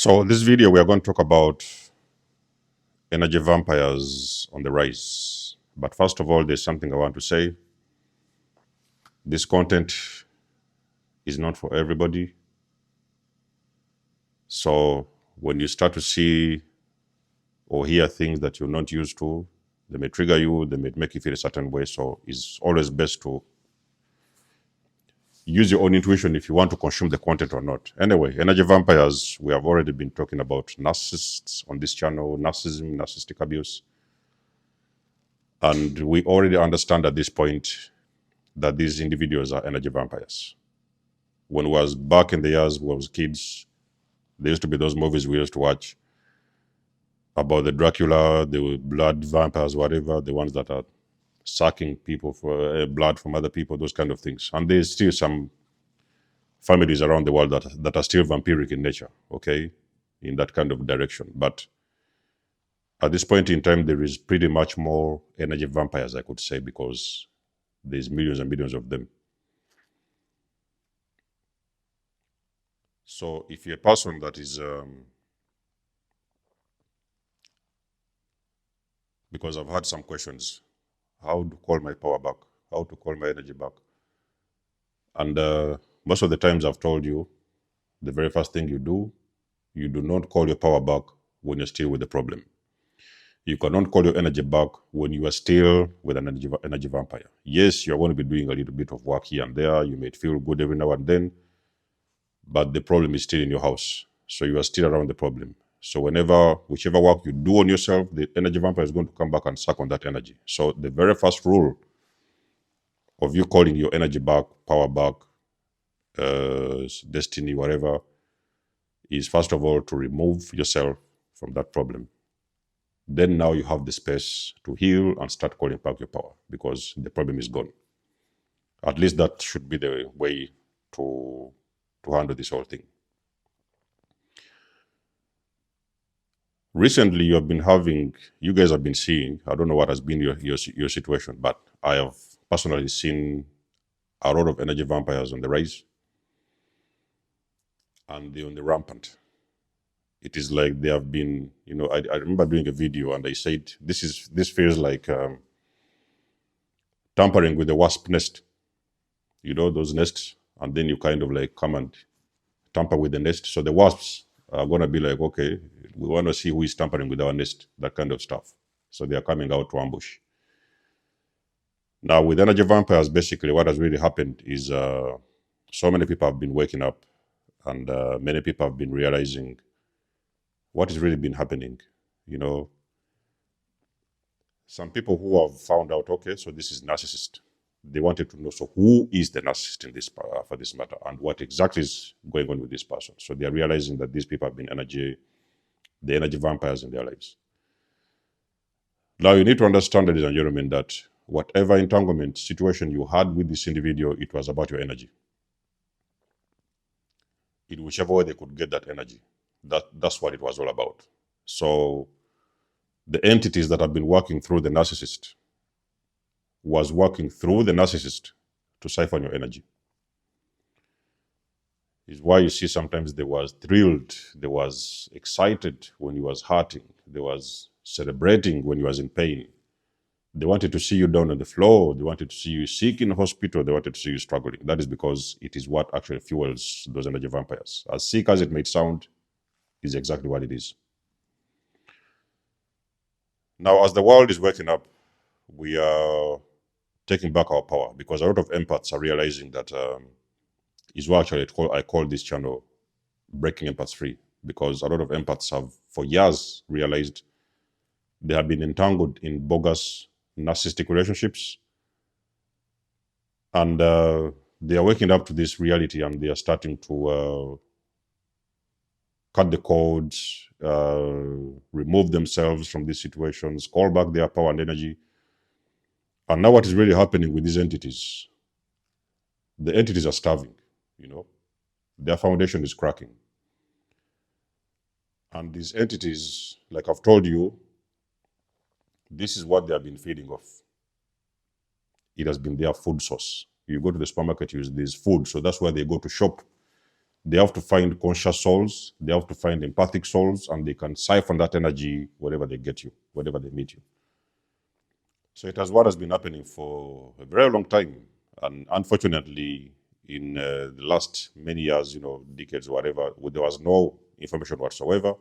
So this video, we are going to talk about energy vampires on the rise. But first of all, there's something I want to say. This content is not for everybody. So when you start to see or hear things that you're not used to, they may trigger you, they may make you feel a certain way. So it's always best to use your own intuition if you want to consume the content or not. Anyway, energy vampires, we have already been talking about narcissists on this channel, narcissism, narcissistic abuse. And we already understand at this point that these individuals are energy vampires. When we was back in the years, when we was kids, there used to be those movies we used to watch about the Dracula, the blood vampires, whatever, the ones that are sucking people for blood from other people, those kind of things. And there's still some families around the world that are still vampiric in nature, okay, in that kind of direction. But at this point in time, there is pretty much more energy vampires, I could say, because there's millions and millions of them. So if you're a person that is, because I've had some questions, how to call my power back, how to call my energy back. And most of the times I've told you, the very first thing you do not call your power back when you're still with the problem. You cannot call your energy back when you are still with an energy vampire. Yes, you're going to be doing a little bit of work here and there. You may feel good every now and then, but the problem is still in your house. So you are still around the problem. So whichever work you do on yourself, the energy vampire is going to come back and suck on that energy. So the very first rule of you calling your energy back, power back, destiny, whatever, is first of all to remove yourself from that problem. Then now you have the space to heal and start calling back your power because the problem is gone. At least that should be the way to handle this whole thing. Recently, you guys have been seeing, I don't know what has been your situation, but I have personally seen a lot of energy vampires on the rise and they're on the rampant. It is like they have been, I remember doing a video and I said, this feels like tampering with a wasp nest, those nests, and then you kind of like come and tamper with the nest. So the wasps are going to be like, okay, we want to see who is tampering with our nest, that kind of stuff. So they are coming out to ambush. Now with energy vampires, basically what has really happened is so many people have been waking up and many people have been realizing what has really been happening. Some people who have found out, okay, so this is narcissist. They wanted to know, so who is the narcissist in this for this matter, and what exactly is going on with this person? So they are realizing that these people have been the energy vampires in their lives. Now you need to understand, ladies and gentlemen, that whatever entanglement situation you had with this individual, it was about your energy. In whichever way they could get that energy, that's what it was all about. So the entities that have been working through the narcissist was working through the narcissist to siphon your energy. Is why you see sometimes they was thrilled, they was excited when you was hurting, they was celebrating when you was in pain. They wanted to see you down on the floor, they wanted to see you sick in the hospital, they wanted to see you struggling. That is because it is what actually fuels those energy vampires. As sick as it may sound, is exactly what it is. Now, as the world is waking up, we are taking back our power because a lot of empaths are realizing that is what actually I call this channel Breaking Empaths Free, because a lot of empaths have for years realized they have been entangled in bogus narcissistic relationships, and they are waking up to this reality and they are starting to cut the cords, remove themselves from these situations, call back their power and energy. And now what is really happening with these entities? The entities are starving, their foundation is cracking. And these entities, like I've told you, this is what they have been feeding off. It has been their food source. You go to the supermarket, use this food, so that's where they go to shop They have to find conscious souls, they have to find empathic souls, and they can siphon that energy wherever they get you, wherever they meet you. So it has what has been happening for a very long time. And unfortunately, in the last many years, decades, whatever, there was no information whatsoever.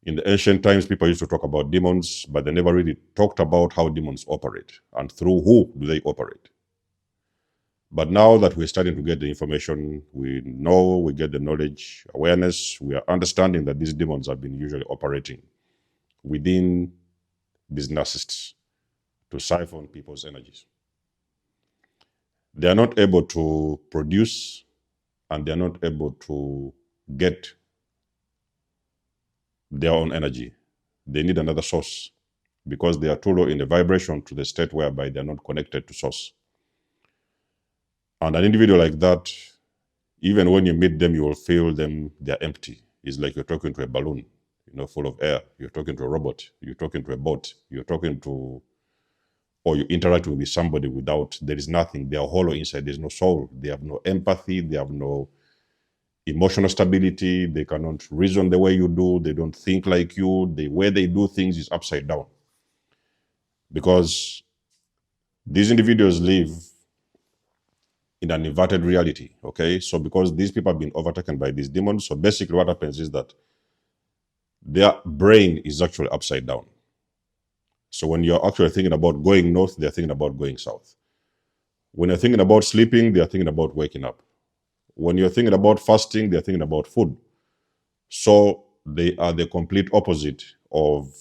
In the ancient times, people used to talk about demons, but they never really talked about how demons operate and through who do they operate. But now that we're starting to get the information, we get the knowledge, awareness, we are understanding that these demons have been usually operating within these narcissists to siphon people's energies. They are not able to produce and they're not able to get their own energy. They need another source because they are too low in the vibration to the state whereby they're not connected to source. And an individual like that, even when you meet them, you will feel them, they're empty. It's like you're talking to a balloon, full of air. You're talking to a robot. You're talking to a bot. You're talking to, or you interact with somebody without, there is nothing. They are hollow inside. There's no soul. They have no empathy. They have no emotional stability. They cannot reason the way you do. They don't think like you. The way they do things is upside down. Because these individuals live in an inverted reality, okay? So because these people have been overtaken by these demons, so basically what happens is that their brain is actually upside down. So when you're actually thinking about going north, they're thinking about going south. When you're thinking about sleeping, they're thinking about waking up. When you're thinking about fasting, they're thinking about food. So they are the complete opposite of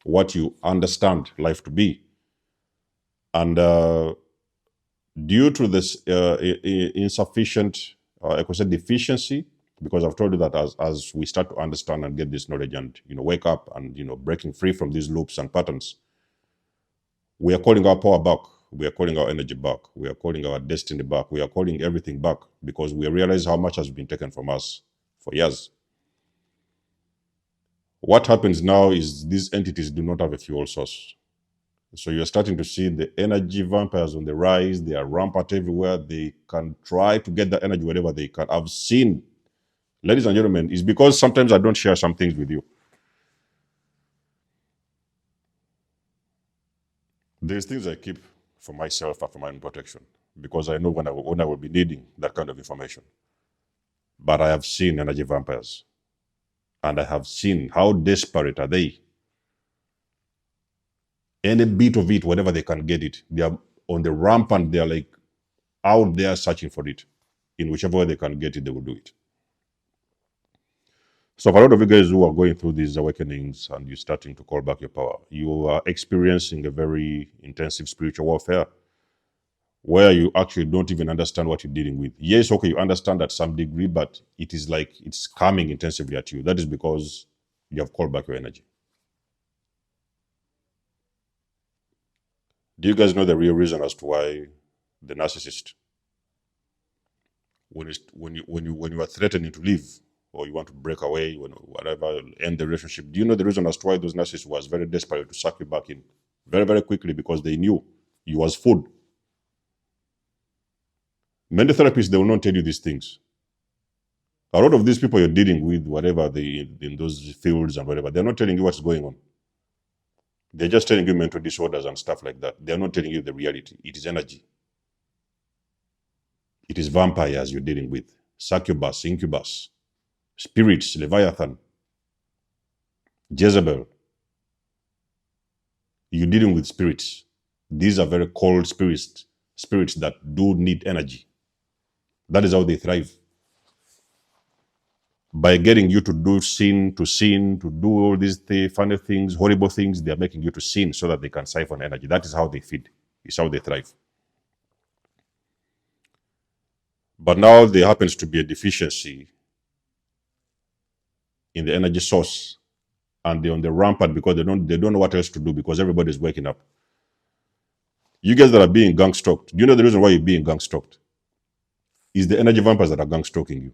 what you understand life to be. And due to this insufficient, I could say deficiency, because I've told you that as we start to understand and get this knowledge and wake up and breaking free from these loops and patterns, we are calling our power back. We are calling our energy back. We are calling our destiny back. We are calling everything back because we realize how much has been taken from us for years. What happens now is these entities do not have a fuel source. So you're starting to see the energy vampires on the rise. They are rampant everywhere. They can try to get the energy wherever they can. I've seen, ladies and gentlemen, it's because sometimes I don't share some things with you. There's things I keep for myself and for my own protection because I know when I will be needing that kind of information. But I have seen energy vampires and I have seen how desperate are they. Any bit of it, whenever they can get it, they are on the rampant. They are like out there searching for it. In whichever way they can get it, they will do it. So for a lot of you guys who are going through these awakenings and you're starting to call back your power, you are experiencing a very intensive spiritual warfare where you actually don't even understand what you're dealing with. Yes, okay, you understand at some degree, but it is like it's coming intensively at you. That is because you have called back your energy. Do you guys know the real reason as to why the narcissist, when you are threatening to leave or you want to break away, whatever, end the relationship, do you know the reason as to why those narcissists was very desperate to suck you back in very, very quickly? Because they knew you was food. Many therapists, they will not tell you these things. A lot of these people you're dealing with, whatever they in those fields and whatever, they're not telling you what's going on. They're just telling you mental disorders and stuff like that. They're not telling you the reality. It is energy. It is vampires you're dealing with. Succubus, incubus, spirits, Leviathan, Jezebel. You're dealing with spirits. These are very cold spirits that do need energy. That is how they thrive. By getting you to do sin, to do all these funny things, horrible things, they are making you to sin so that they can siphon energy. That is how they feed. It's how they thrive. But now there happens to be a deficiency in the energy source, and they're on the rampant because they don't know what else to do because everybody's waking up. You guys that are being gang stalked, do you know the reason why you're being gang stalked? It's the energy vampires that are gang stalking you.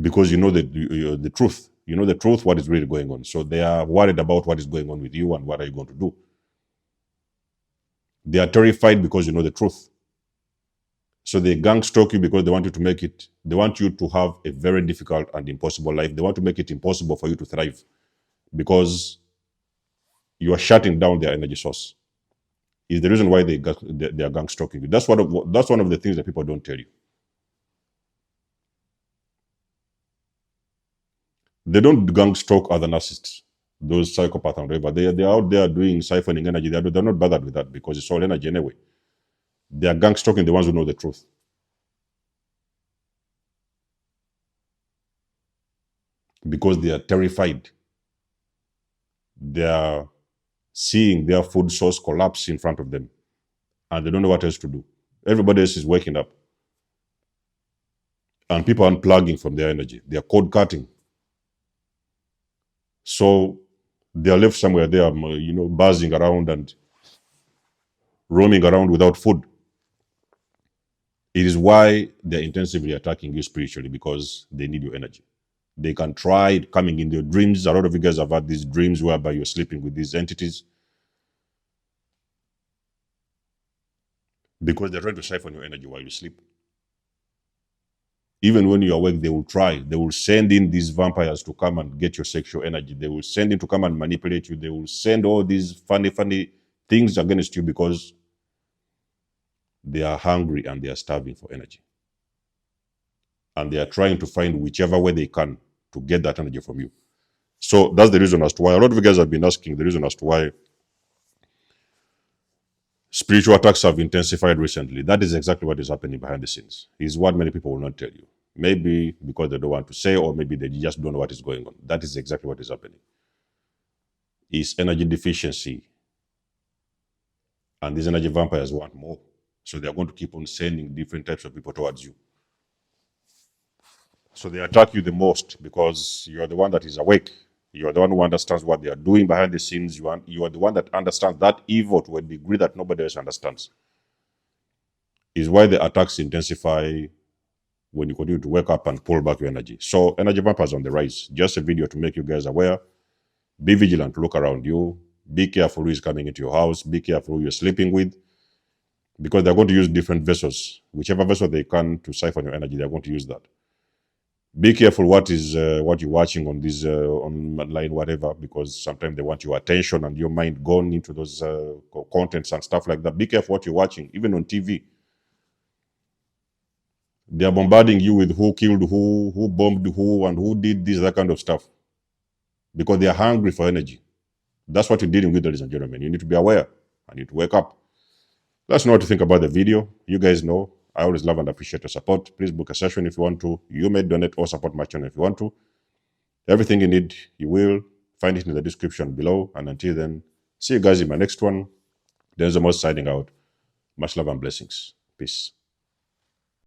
Because you know the truth. You know the truth, what is really going on. So they are worried about what is going on with you and what are you going to do. They are terrified because you know the truth. So they gang stalk you because they want you to make it, they want you to have a very difficult and impossible life. They want to make it impossible for you to thrive because you are shutting down their energy source. Is the reason why they are gang stalking you. That's one of the things that people don't tell you. They don't gang stalk other narcissists, those psychopaths and whatever. They're out there doing siphoning energy. They're not bothered with that because it's all energy anyway. They are gang stalking the ones who know the truth. Because they are terrified. They are seeing their food source collapse in front of them. And they don't know what else to do. Everybody else is waking up. And people are unplugging from their energy. They are code cutting. So they are left somewhere there, buzzing around and roaming around without food. It is why they're intensively attacking you spiritually, because they need your energy. They can try coming in your dreams. A lot of you guys have had these dreams whereby you're sleeping with these entities because they're trying to siphon your energy while you sleep. Even when you're awake, they will try. They will send in these vampires to come and get your sexual energy. They will send in to come and manipulate you. They will send all these funny things against you because they are hungry and they are starving for energy. And they are trying to find whichever way they can to get that energy from you. So that's the reason as to why a lot of you guys have been asking the reason as to why spiritual attacks have intensified recently. That is exactly what is happening behind the scenes. Is what many people will not tell you. Maybe because they don't want to say, or maybe they just don't know what is going on. That is exactly what is happening. It's energy deficiency. And these energy vampires want more. So they are going to keep on sending different types of people towards you. So they attack you the most because you are the one that is awake. You are the one who understands what they are doing behind the scenes. You are the one that understands that evil to a degree that nobody else understands. Is why the attacks intensify when you continue to wake up and pull back your energy. So energy vampires on the rise. Just a video to make you guys aware. Be vigilant, look around you. Be careful who is coming into your house. Be careful who you're sleeping with. Because they're going to use different vessels. Whichever vessel they can to siphon your energy, they're going to use that. Be careful what you're watching on this online, whatever, because sometimes they want your attention and your mind gone into those contents and stuff like that. Be careful what you're watching, even on TV. They are bombarding you with who killed who bombed who, and who did this, that kind of stuff. Because they are hungry for energy. That's what you're dealing with, ladies and gentlemen. You need to be aware. I need to wake up. Let us know what you think about the video. You guys know I always love and appreciate your support. Please book a session if you want to. You may donate or support my channel if you want to. Everything you need, you will find it in the description below. And until then, see you guys in my next one. There's the most signing out. Much love and blessings. Peace.